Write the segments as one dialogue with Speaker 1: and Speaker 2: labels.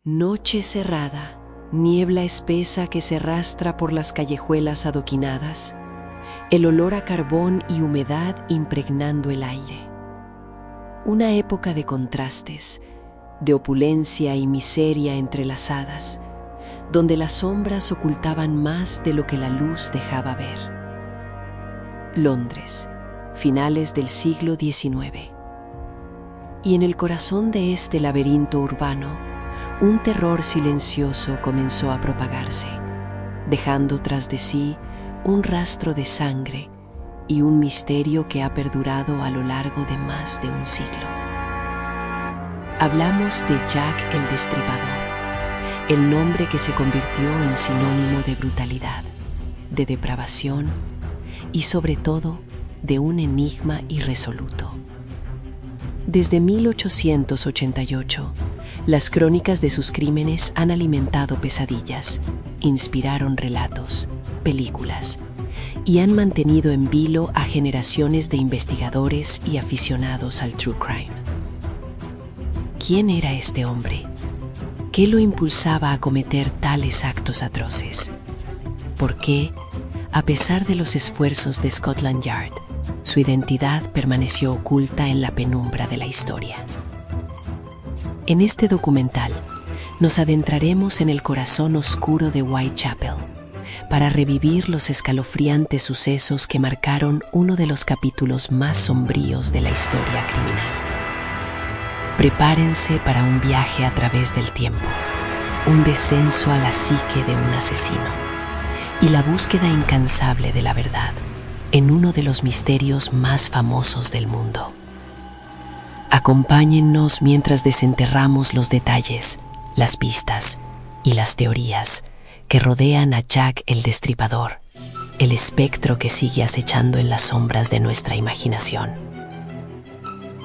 Speaker 1: Noche cerrada, niebla espesa que se arrastra por las callejuelas adoquinadas, el olor a carbón y humedad impregnando el aire. Una época de contrastes, de opulencia y miseria entrelazadas, donde las sombras ocultaban más de lo que la luz dejaba ver. Londres, finales del siglo XIX. Y en el corazón de este laberinto urbano, un terror silencioso comenzó a propagarse, dejando tras de sí un rastro de sangre y un misterio que ha perdurado a lo largo de más de un siglo. Hablamos de Jack el Destripador, el nombre que se convirtió en sinónimo de brutalidad, de depravación y sobre todo de un enigma irresoluto. Desde 1888, las crónicas de sus crímenes han alimentado pesadillas, inspiraron relatos, películas y han mantenido en vilo a generaciones de investigadores y aficionados al true crime. ¿Quién era este hombre? ¿Qué lo impulsaba a cometer tales actos atroces? ¿Por qué, a pesar de los esfuerzos de Scotland Yard, su identidad permaneció oculta en la penumbra de la historia? En este documental nos adentraremos en el corazón oscuro de Whitechapel para revivir los escalofriantes sucesos que marcaron uno de los capítulos más sombríos de la historia criminal. Prepárense para un viaje a través del tiempo, un descenso a la psique de un asesino y la búsqueda incansable de la verdad en uno de los misterios más famosos del mundo. Acompáñennos mientras desenterramos los detalles, las pistas y las teorías que rodean a Jack el Destripador, el espectro que sigue acechando en las sombras de nuestra imaginación.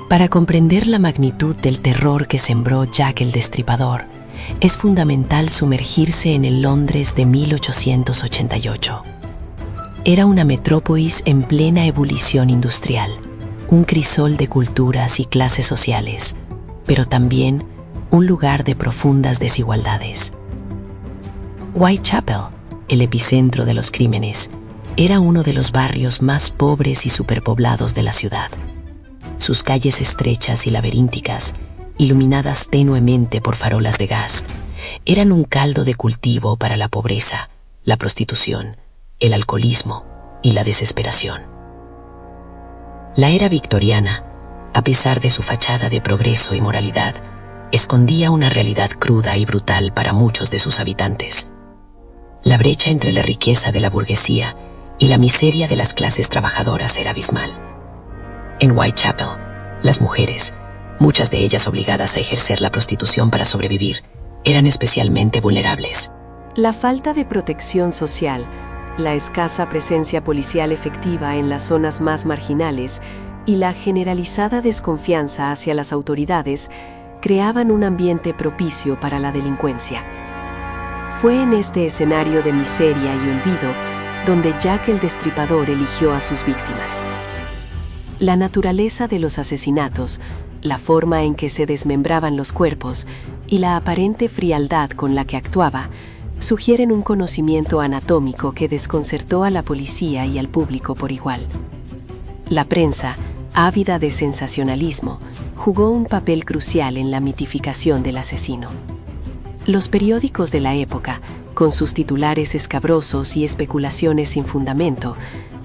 Speaker 1: Para comprender la magnitud del terror que sembró Jack el Destripador, es fundamental sumergirse en el Londres de 1888. Era una metrópolis en plena ebullición industrial, un crisol de culturas y clases sociales, pero también un lugar de profundas desigualdades. Whitechapel, el epicentro de los crímenes, era uno de los barrios más pobres y superpoblados de la ciudad. Sus calles estrechas y laberínticas, iluminadas tenuemente por farolas de gas, eran un caldo de cultivo para la pobreza, la prostitución, el alcoholismo y la desesperación. La era victoriana, a pesar de su fachada de progreso y moralidad, escondía una realidad cruda y brutal para muchos de sus habitantes. La brecha entre la riqueza de la burguesía y la miseria de las clases trabajadoras era abismal. En Whitechapel, las mujeres, muchas de ellas obligadas a ejercer la prostitución para sobrevivir, eran especialmente vulnerables.
Speaker 2: La falta de protección social, la escasa presencia policial efectiva en las zonas más marginales y la generalizada desconfianza hacia las autoridades creaban un ambiente propicio para la delincuencia. Fue en este escenario de miseria y olvido donde Jack el Destripador eligió a sus víctimas. La naturaleza de los asesinatos, la forma en que se desmembraban los cuerpos y la aparente frialdad con la que actuaba sugieren un conocimiento anatómico que desconcertó a la policía y al público por igual. La prensa, ávida de sensacionalismo, jugó un papel crucial en la mitificación del asesino. Los periódicos de la época, con sus titulares escabrosos y especulaciones sin fundamento,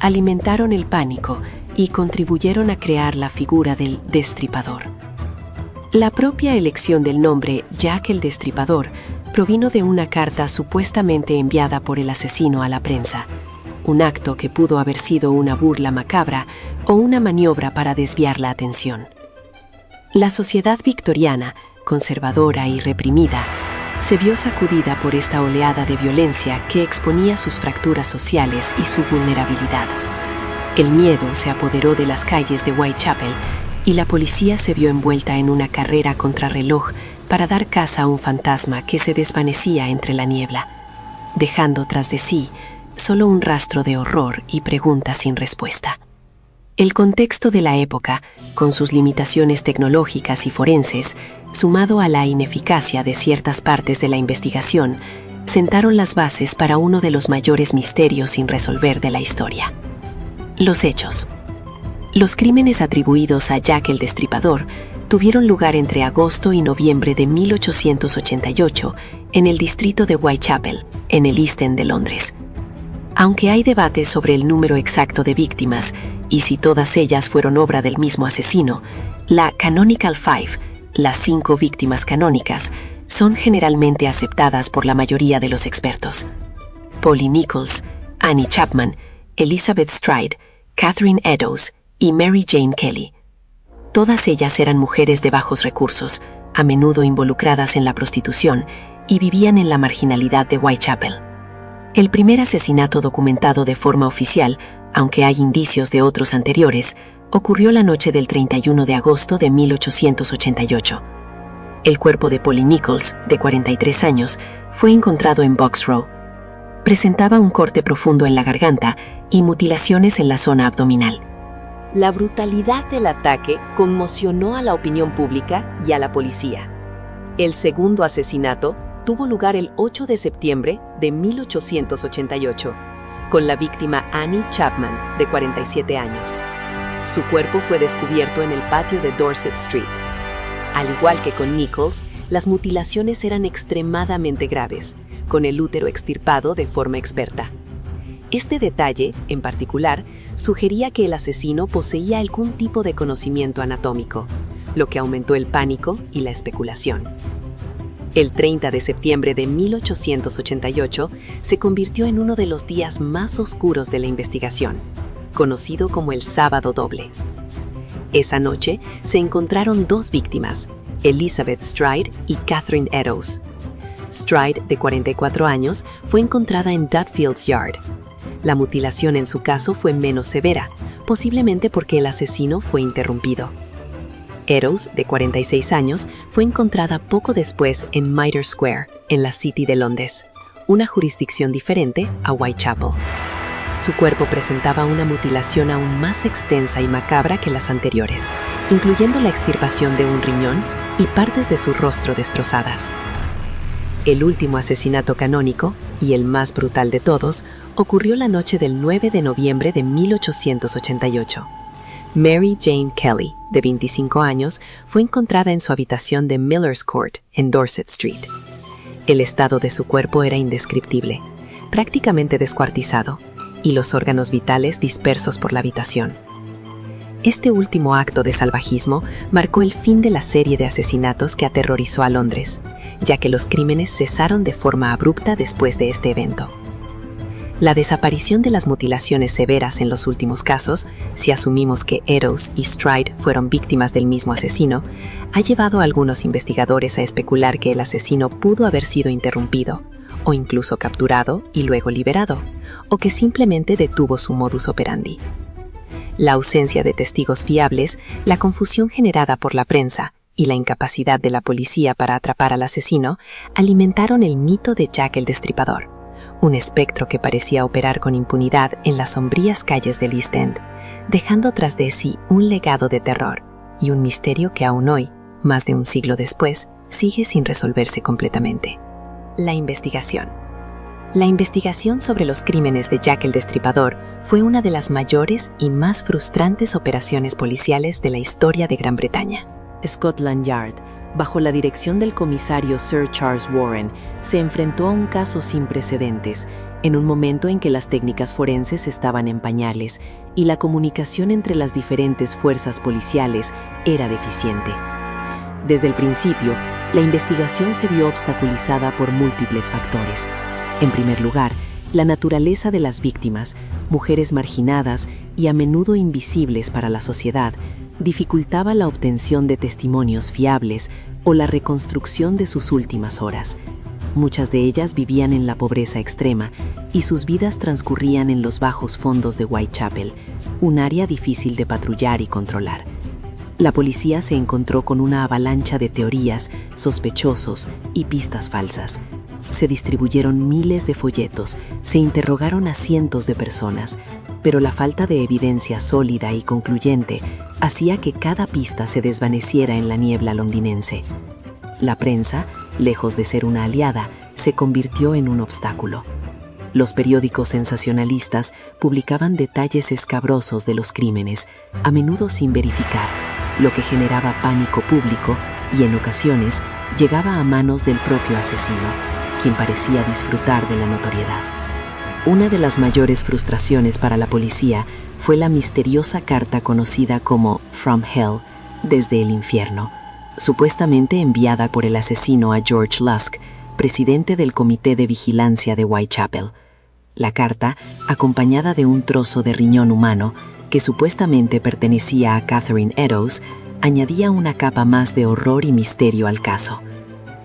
Speaker 2: alimentaron el pánico y contribuyeron a crear la figura del destripador. La propia elección del nombre Jack el Destripador provino de una carta supuestamente enviada por el asesino a la prensa, un acto que pudo haber sido una burla macabra o una maniobra para desviar la atención. La sociedad victoriana, conservadora y reprimida, se vio sacudida por esta oleada de violencia que exponía sus fracturas sociales y su vulnerabilidad. El miedo se apoderó de las calles de Whitechapel y la policía se vio envuelta en una carrera contrarreloj para dar caza a un fantasma que se desvanecía entre la niebla, dejando tras de sí solo un rastro de horror y preguntas sin respuesta.
Speaker 1: El contexto de la época, con sus limitaciones tecnológicas y forenses, sumado a la ineficacia de ciertas partes de la investigación, sentaron las bases para uno de los mayores misterios sin resolver de la historia. Los hechos. Los crímenes atribuidos a Jack el Destripador tuvieron lugar entre agosto y noviembre de 1888 en el distrito de Whitechapel, en el East End de Londres. Aunque hay debates sobre el número exacto de víctimas y si todas ellas fueron obra del mismo asesino, la Canonical Five, las 5 víctimas canónicas, son generalmente aceptadas por la mayoría de los expertos. Polly Nichols, Annie Chapman, Elizabeth Stride, Catherine Eddowes y Mary Jane Kelly. Todas ellas eran mujeres de bajos recursos, a menudo involucradas en la prostitución, y vivían en la marginalidad de Whitechapel. El primer asesinato documentado de forma oficial, aunque hay indicios de otros anteriores, ocurrió la noche del 31 de agosto de 1888. El cuerpo de Polly Nichols, de 43 años, fue encontrado en Box Row. Presentaba un corte profundo en la garganta y mutilaciones en la zona abdominal.
Speaker 2: La brutalidad del ataque conmocionó a la opinión pública y a la policía. El segundo asesinato tuvo lugar el 8 de septiembre de 1888, con la víctima Annie Chapman, de 47 años. Su cuerpo fue descubierto en el patio de Dorset Street. Al igual que con Nichols, las mutilaciones eran extremadamente graves, con el útero extirpado de forma experta. Este detalle, en particular, sugería que el asesino poseía algún tipo de conocimiento anatómico, lo que aumentó el pánico y la especulación. El 30 de septiembre de 1888 se convirtió en uno de los días más oscuros de la investigación, conocido como el Sábado Doble. Esa noche se encontraron 2 víctimas, Elizabeth Stride y Catherine Eddowes. Stride, de 44 años, fue encontrada en Dudfields Yard. La mutilación en su caso fue menos severa, posiblemente porque el asesino fue interrumpido. Eddowes, de 46 años, fue encontrada poco después en Mitre Square, en la City de Londres, una jurisdicción diferente a Whitechapel. Su cuerpo presentaba una mutilación aún más extensa y macabra que las anteriores, incluyendo la extirpación de un riñón y partes de su rostro destrozadas. El último asesinato canónico, y el más brutal de todos, ocurrió la noche del 9 de noviembre de 1888. Mary Jane Kelly, de 25 años, fue encontrada en su habitación de Miller's Court, en Dorset Street. El estado de su cuerpo era indescriptible, prácticamente descuartizado, y los órganos vitales dispersos por la habitación. Este último acto de salvajismo marcó el fin de la serie de asesinatos que aterrorizó a Londres, ya que los crímenes cesaron de forma abrupta después de este evento. La desaparición de las mutilaciones severas en los últimos casos, si asumimos que Eddowes y Stride fueron víctimas del mismo asesino, ha llevado a algunos investigadores a especular que el asesino pudo haber sido interrumpido, o incluso capturado y luego liberado, o que simplemente detuvo su modus operandi. La ausencia de testigos fiables, la confusión generada por la prensa y la incapacidad de la policía para atrapar al asesino alimentaron el mito de Jack el Destripador, un espectro que parecía operar con impunidad en las sombrías calles del East End, dejando tras de sí un legado de terror y un misterio que aún hoy, más de un siglo después, sigue sin resolverse completamente. La investigación. La investigación sobre los crímenes de Jack el Destripador fue una de las mayores y más frustrantes operaciones policiales de la historia de Gran Bretaña. Scotland Yard, bajo la dirección del comisario Sir Charles Warren, se enfrentó a un caso sin precedentes, en un momento en que las técnicas forenses estaban en pañales y la comunicación entre las diferentes fuerzas policiales era deficiente. Desde el principio, la investigación se vio obstaculizada por múltiples factores. En primer lugar, la naturaleza de las víctimas, mujeres marginadas y a menudo invisibles para la sociedad, dificultaba la obtención de testimonios fiables o la reconstrucción de sus últimas horas. Muchas de ellas vivían en la pobreza extrema y sus vidas transcurrían en los bajos fondos de Whitechapel, un área difícil de patrullar y controlar. La policía se encontró con una avalancha de teorías, sospechosos y pistas falsas. Se distribuyeron miles de folletos, se interrogaron a cientos de personas,
Speaker 1: pero la falta de evidencia sólida y concluyente hacía que cada pista se desvaneciera en la niebla londinense. La prensa, lejos de ser una aliada, se convirtió en un obstáculo. Los periódicos sensacionalistas publicaban detalles escabrosos de los crímenes, a menudo sin verificar, lo que generaba pánico público y en ocasiones llegaba a manos del propio asesino, quien parecía disfrutar de la notoriedad. Una de las mayores frustraciones para la policía fue la misteriosa carta conocida como From Hell, desde el infierno, supuestamente enviada por el asesino a George Lusk, presidente del Comité de Vigilancia de Whitechapel. La carta, acompañada de un trozo de riñón humano que supuestamente pertenecía a Catherine Eddowes, añadía una capa más de horror y misterio al caso.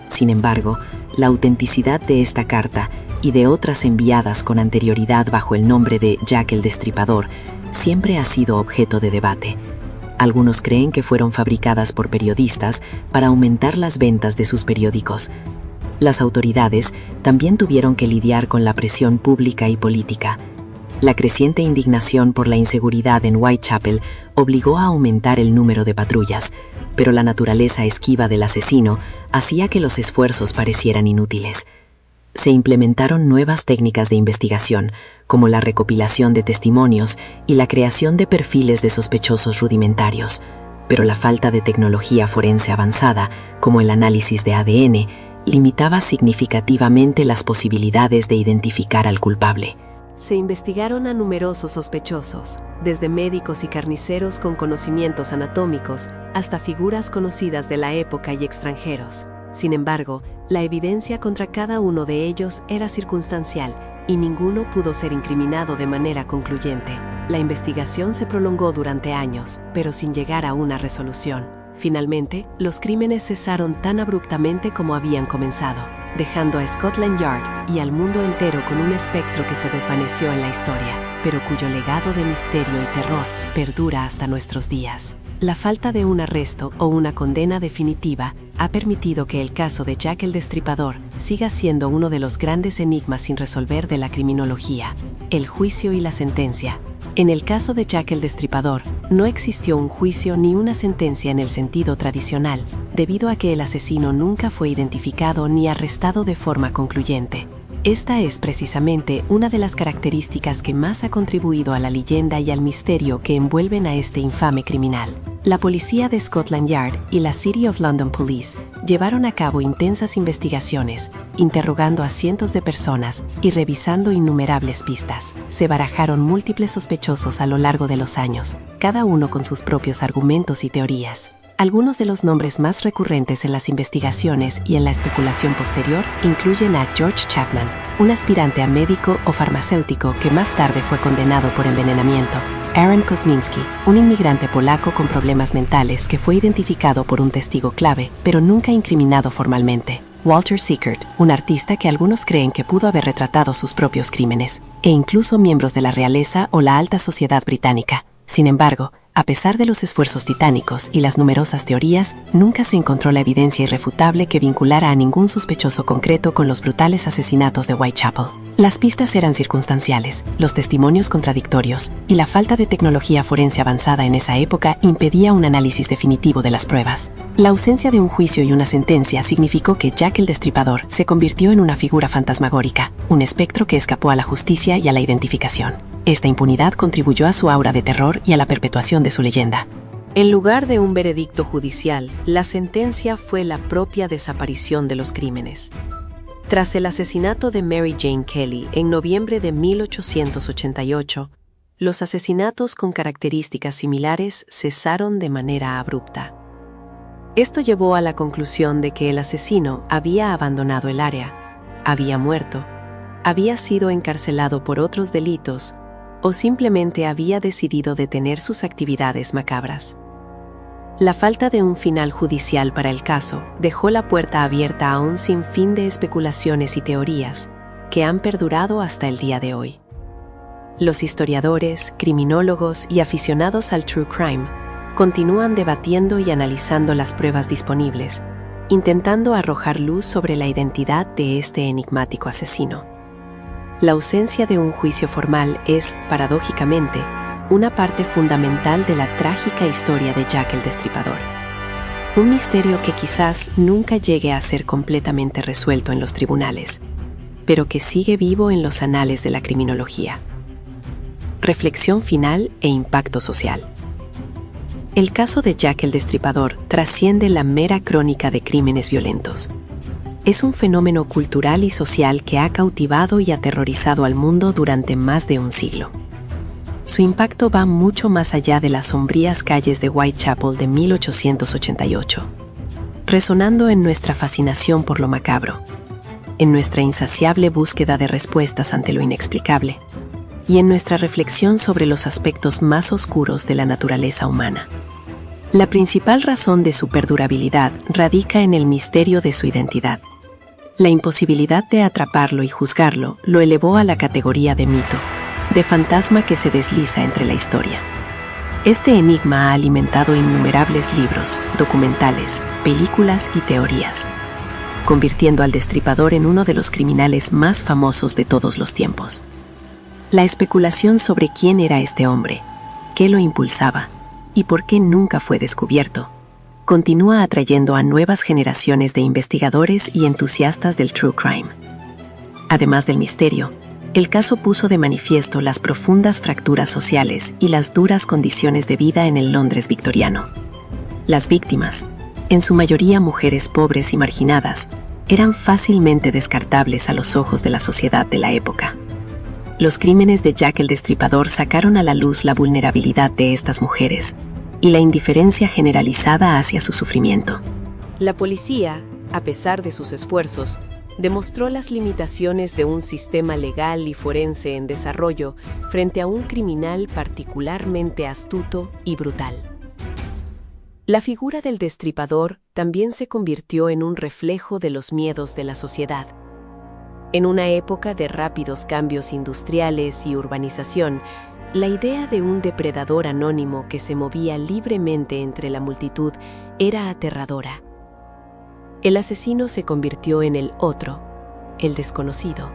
Speaker 1: Sin embargo, la autenticidad de esta carta y de otras enviadas con anterioridad bajo el nombre de Jack el Destripador siempre ha sido objeto de debate. Algunos creen que fueron fabricadas por periodistas para aumentar las ventas de sus periódicos. Las autoridades también tuvieron que lidiar con la presión pública y política. La creciente indignación por la inseguridad en Whitechapel obligó a aumentar el número de patrullas, pero la naturaleza esquiva del asesino hacía que los esfuerzos parecieran inútiles. Se implementaron nuevas técnicas de investigación, como la recopilación de testimonios y la creación de perfiles de sospechosos rudimentarios, pero la falta de tecnología forense avanzada, como el análisis de ADN, limitaba significativamente las posibilidades de identificar al culpable.
Speaker 2: Se investigaron a numerosos sospechosos, desde médicos y carniceros con conocimientos anatómicos hasta figuras conocidas de la época y extranjeros. Sin embargo, la evidencia contra cada uno de ellos era circunstancial y ninguno pudo ser incriminado de manera concluyente. La investigación se prolongó durante años, pero sin llegar a una resolución. Finalmente, los crímenes cesaron tan abruptamente como habían comenzado, dejando a Scotland Yard y al mundo entero con un espectro que se desvaneció en la historia, pero cuyo legado de misterio y terror perdura hasta nuestros días. La falta de un arresto o una condena definitiva ha permitido que el caso de Jack el Destripador siga siendo uno de los grandes enigmas sin resolver de la criminología: el juicio y la sentencia. En el caso de Jack el Destripador, no existió un juicio ni una sentencia en el sentido tradicional, debido a que el asesino nunca fue identificado ni arrestado de forma concluyente. Esta es precisamente una de las características que más ha contribuido a la leyenda y al misterio que envuelven a este infame criminal. La policía de Scotland Yard y la City of London Police llevaron a cabo intensas investigaciones, interrogando a cientos de personas y revisando innumerables pistas. Se barajaron múltiples sospechosos a lo largo de los años, cada uno con sus propios argumentos y teorías. Algunos de los nombres más recurrentes en las investigaciones y en la especulación posterior incluyen a George Chapman, un aspirante a médico o farmacéutico que más tarde fue condenado por envenenamiento; Aaron Kosminski, un inmigrante polaco con problemas mentales que fue identificado por un testigo clave, pero nunca incriminado formalmente; Walter Sickert, un artista que algunos creen que pudo haber retratado sus propios crímenes, e incluso miembros de la realeza o la alta sociedad británica. Sin embargo, a pesar de los esfuerzos titánicos y las numerosas teorías, nunca se encontró la evidencia irrefutable que vinculara a ningún sospechoso concreto con los brutales asesinatos de Whitechapel. Las pistas eran circunstanciales, los testimonios contradictorios, y la falta de tecnología forense avanzada en esa época impedía un análisis definitivo de las pruebas. La ausencia de un juicio y una sentencia significó que Jack el Destripador se convirtió en una figura fantasmagórica, un espectro que escapó a la justicia y a la identificación. Esta impunidad contribuyó a su aura de terror y a la perpetuación de su leyenda. En lugar de un veredicto judicial, la sentencia fue la propia desaparición de los crímenes. Tras el asesinato de Mary Jane Kelly en noviembre de 1888, los asesinatos con características similares cesaron de manera abrupta. Esto llevó a la conclusión de que el asesino había abandonado el área, había muerto, había sido encarcelado por otros delitos o simplemente había decidido detener sus actividades macabras. La falta de un final judicial para el caso dejó la puerta abierta a un sinfín de especulaciones y teorías que han perdurado hasta el día de hoy. Los historiadores, criminólogos y aficionados al true crime continúan debatiendo y analizando las pruebas disponibles, intentando arrojar luz sobre la identidad de este enigmático asesino.
Speaker 1: La ausencia de un juicio formal es, paradójicamente, una parte fundamental de la trágica historia de Jack el Destripador. Un misterio que quizás nunca llegue a ser completamente resuelto en los tribunales, pero que sigue vivo en los anales de la criminología. Reflexión final e impacto social. El caso de Jack el Destripador trasciende la mera crónica de crímenes violentos. Es un fenómeno cultural y social que ha cautivado y aterrorizado al mundo durante más de un siglo. Su impacto va mucho más allá de las sombrías calles de Whitechapel de 1888, resonando en nuestra fascinación por lo macabro, en nuestra insaciable búsqueda de respuestas ante lo inexplicable, y en nuestra reflexión sobre los aspectos más oscuros de la naturaleza humana. La principal razón de su perdurabilidad radica en el misterio de su identidad. La imposibilidad de atraparlo y juzgarlo lo elevó a la categoría de mito, de fantasma que se desliza entre la historia. Este enigma ha alimentado innumerables libros, documentales, películas y teorías, convirtiendo al Destripador en uno de los criminales más famosos de todos los tiempos. La especulación sobre quién era este hombre, qué lo impulsaba y por qué nunca fue descubierto, continúa atrayendo a nuevas generaciones de investigadores y entusiastas del true crime. Además del misterio, el caso puso de manifiesto las profundas fracturas sociales y las duras condiciones de vida en el Londres victoriano. Las víctimas, en su mayoría mujeres pobres y marginadas, eran fácilmente descartables a los ojos de la sociedad de la época. Los crímenes de Jack el Destripador sacaron a la luz la vulnerabilidad de estas mujeres y la indiferencia generalizada hacia su sufrimiento.
Speaker 2: La policía, a pesar de sus esfuerzos, demostró las limitaciones de un sistema legal y forense en desarrollo frente a un criminal particularmente astuto y brutal. La figura del Destripador también se convirtió en un reflejo de los miedos de la sociedad. En una época de rápidos cambios industriales y urbanización, la idea de un depredador anónimo que se movía libremente entre la multitud era aterradora. El asesino se convirtió en el otro, el desconocido,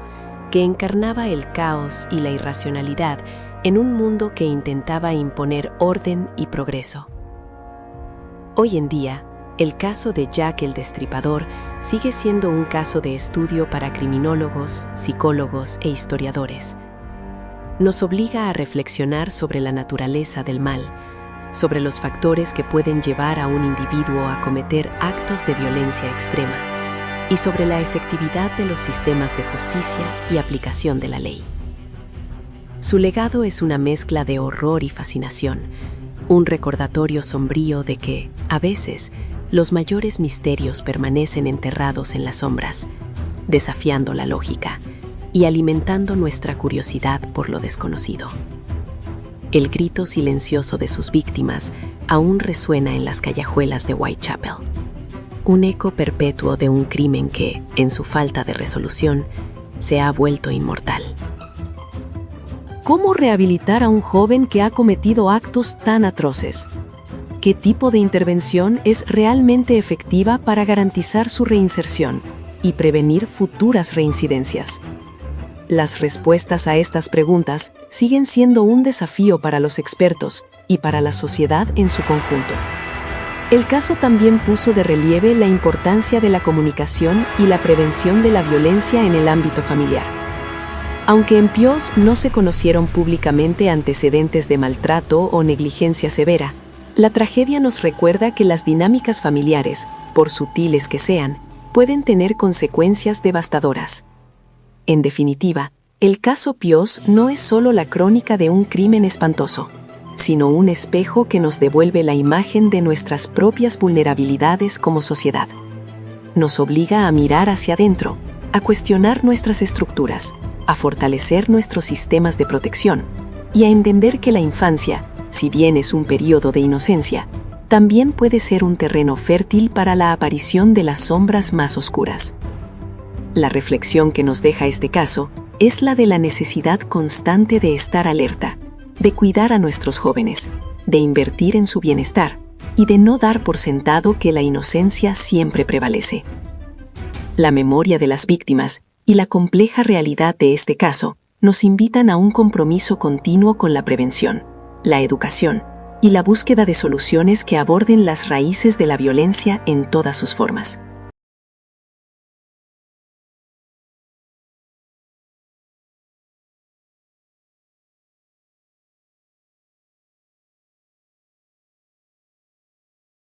Speaker 2: que encarnaba el caos y la irracionalidad en un mundo que intentaba imponer orden y progreso. Hoy en día, el caso de Jack el Destripador sigue siendo un caso de estudio para criminólogos, psicólogos e historiadores. Nos obliga a reflexionar sobre la naturaleza del mal, sobre los factores que pueden llevar a un individuo a cometer actos de violencia extrema y sobre la efectividad de los sistemas de justicia y aplicación de la ley. Su legado es una mezcla de horror y fascinación, un recordatorio sombrío de que, a veces, los mayores misterios permanecen enterrados en las sombras, desafiando la lógica y alimentando nuestra curiosidad por lo desconocido. El grito silencioso de sus víctimas aún resuena en las callejuelas de Whitechapel, un eco perpetuo de un crimen que, en su falta de resolución, se ha vuelto inmortal.
Speaker 3: ¿Cómo rehabilitar a un joven que ha cometido actos tan atroces? ¿Qué tipo de intervención es realmente efectiva para garantizar su reinserción y prevenir futuras reincidencias? Las respuestas a estas preguntas siguen siendo un desafío para los expertos y para la sociedad en su conjunto. El caso también puso de relieve la importancia de la comunicación y la prevención de la violencia en el ámbito familiar. Aunque en Pios no se conocieron públicamente antecedentes de maltrato o negligencia severa, la tragedia nos recuerda que las dinámicas familiares, por sutiles que sean, pueden tener consecuencias devastadoras. En definitiva, el caso Pios no es solo la crónica de un crimen espantoso, sino un espejo que nos devuelve la imagen de nuestras propias vulnerabilidades como sociedad. Nos obliga a mirar hacia adentro, a cuestionar nuestras estructuras, a fortalecer nuestros sistemas de protección y a entender que la infancia, si bien es un periodo de inocencia, también puede ser un terreno fértil para la aparición de las sombras más oscuras. La reflexión que nos deja este caso es la de la necesidad constante de estar alerta, de cuidar a nuestros jóvenes, de invertir en su bienestar y de no dar por sentado que la inocencia siempre prevalece. La memoria de las víctimas y la compleja realidad de este caso nos invitan a un compromiso continuo con la prevención, la educación y la búsqueda de soluciones que aborden las raíces de la violencia en todas sus formas.